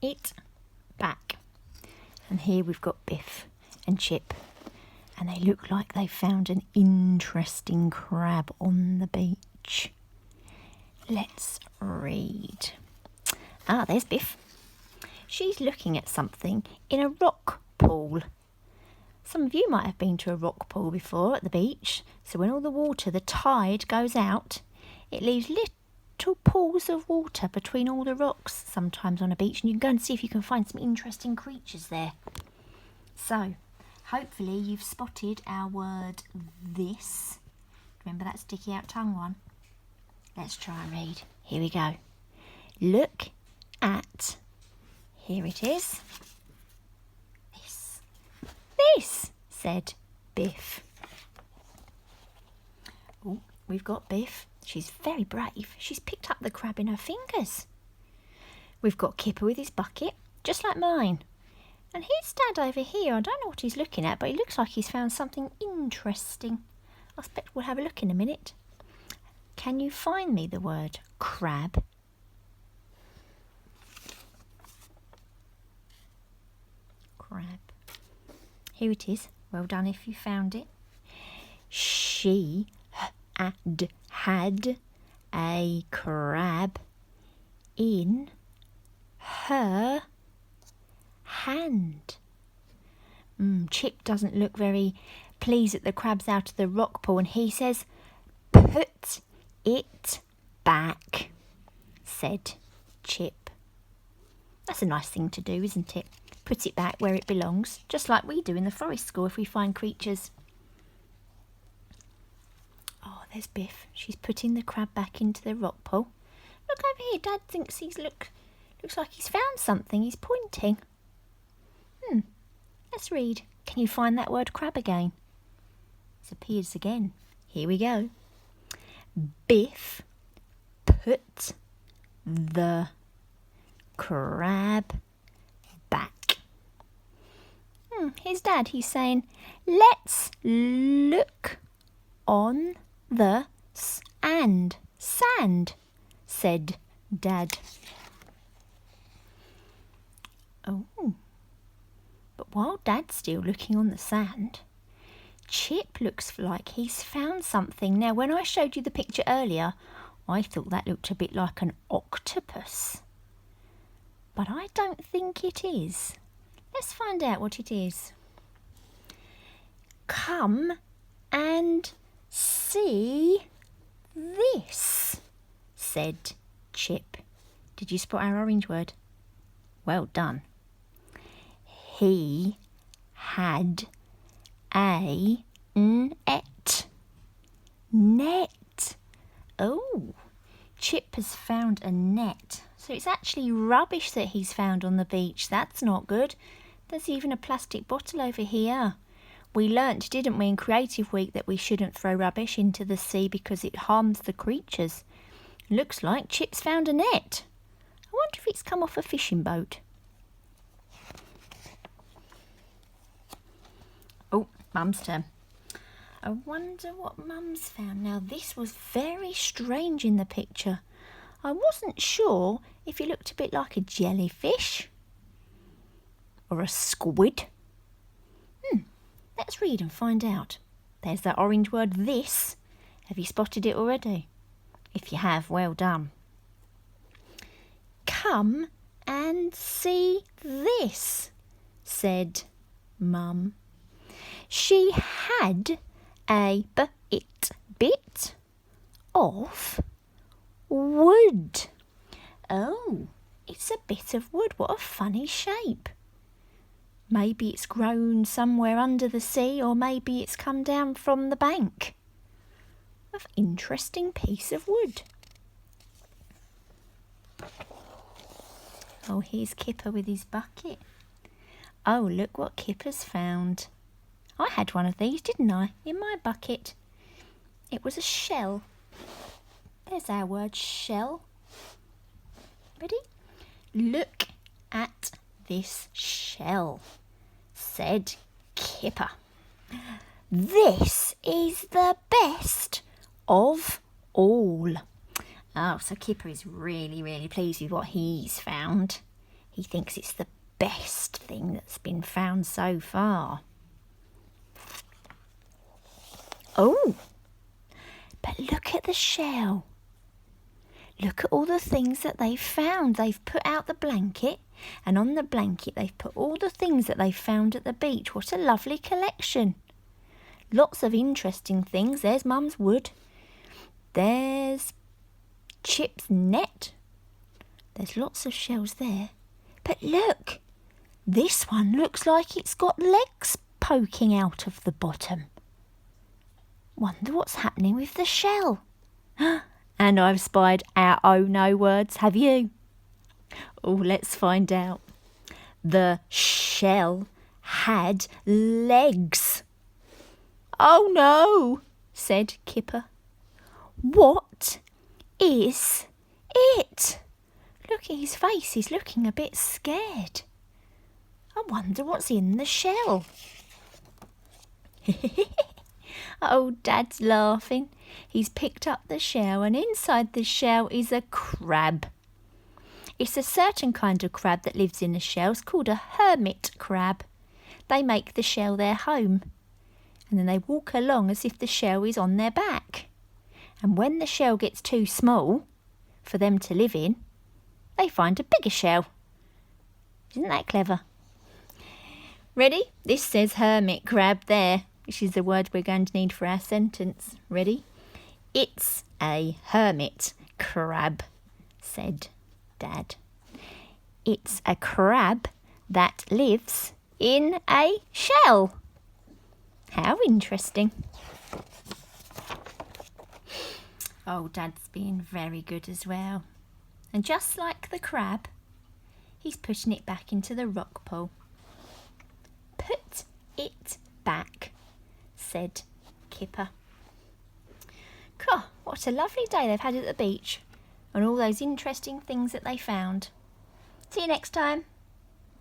it back. And here we've got Biff and Chip, and they look like they found an interesting crab on the beach. Let's read. Ah, there's Biff. She's looking at something in a rock pool. Some of you might have been to a rock pool before at the beach. So when all the water, the tide goes out, it leaves little pools of water between all the rocks sometimes on a beach, and you can go and see if you can find some interesting creatures there. So, hopefully you've spotted our word this. Remember that sticky out tongue one? Let's try and read. Here we go. Look at, here it is. This, said Biff. Oh, we've got Biff. She's very brave. She's picked up the crab in her fingers. We've got Kipper with his bucket, just like mine. And here's Dad over here. I don't know what he's looking at, but he looks like he's found something interesting. I expect we'll have a look in a minute. Can you find me the word crab? Crab. Here it is. Well done if you found it. She had a crab in her hand. Chip doesn't look very pleased that the crab's out of the rock pool, and he says, "Put it back," said Chip. That's a nice thing to do, isn't it? Put it back where it belongs, just like we do in the forest school if we find creatures. Oh, there's Biff. She's putting the crab back into the rock pool. Look over here. Dad thinks looks like he's found something. He's pointing. Let's read. Can you find that word crab again? It appears again. Here we go. Biff put the crab back. Here's Dad. He's saying, let's look on the sand, said Dad. Oh, but while Dad's still looking on the sand, Chip looks like he's found something. Now, when I showed you the picture earlier, I thought that looked a bit like an octopus. But I don't think it is. Let's find out what it is. Come and see this, said Chip. Did you spot our orange word? Well done. He had a net. Net. Oh, Chip has found a net. So it's actually rubbish that he's found on the beach. That's not good. There's even a plastic bottle over here. We learnt, didn't we, in Creative Week that we shouldn't throw rubbish into the sea because it harms the creatures. Looks like Chip's found a net. I wonder if it's come off a fishing boat. Oh, Mum's turn. I wonder what Mum's found. Now, this was very strange in the picture. I wasn't sure if it looked a bit like a jellyfish or a squid. Let's read and find out. There's that orange word, this. Have you spotted it already? If you have, well done. Come and see this, said Mum. She had a bit of wood. Oh, it's a bit of wood. What a funny shape. Maybe it's grown somewhere under the sea, or maybe it's come down from the bank. An interesting piece of wood. Oh, here's Kipper with his bucket. Oh, look what Kipper's found. I had one of these, didn't I, in my bucket. It was a shell. There's our word, shell. Ready? Look at this shell, said Kipper. This is the best of all. Oh, so Kipper is really, really pleased with what he's found. He thinks it's the best thing that's been found so far. Oh, but look at the shell. Look at all the things that they've found. They've put out the blanket, and on the blanket they've put all the things that they've found at the beach. What a lovely collection. Lots of interesting things. There's Mum's wood. There's Chip's net. There's lots of shells there. But look, this one looks like it's got legs poking out of the bottom. Wonder what's happening with the shell. And I've spied our oh no words, have you? Oh, let's find out. The shell had legs. Oh no, said Kipper. What is it? Look at his face, he's looking a bit scared. I wonder what's in the shell. Oh, Dad's laughing. He's picked up the shell, and inside the shell is a crab. It's a certain kind of crab that lives in the shells called a hermit crab. They make the shell their home, and then they walk along as if the shell is on their back. And when the shell gets too small for them to live in, they find a bigger shell. Isn't that clever? Ready? This says hermit crab there, which is the word we're going to need for our sentence. Ready? It's a hermit crab, said Dad. It's a crab that lives in a shell. How interesting. Oh, Dad's being very good as well. And just like the crab, he's putting it back into the rock pool. Put it back, said Kipper. God, what a lovely day they've had at the beach and all those interesting things that they found. See you next time.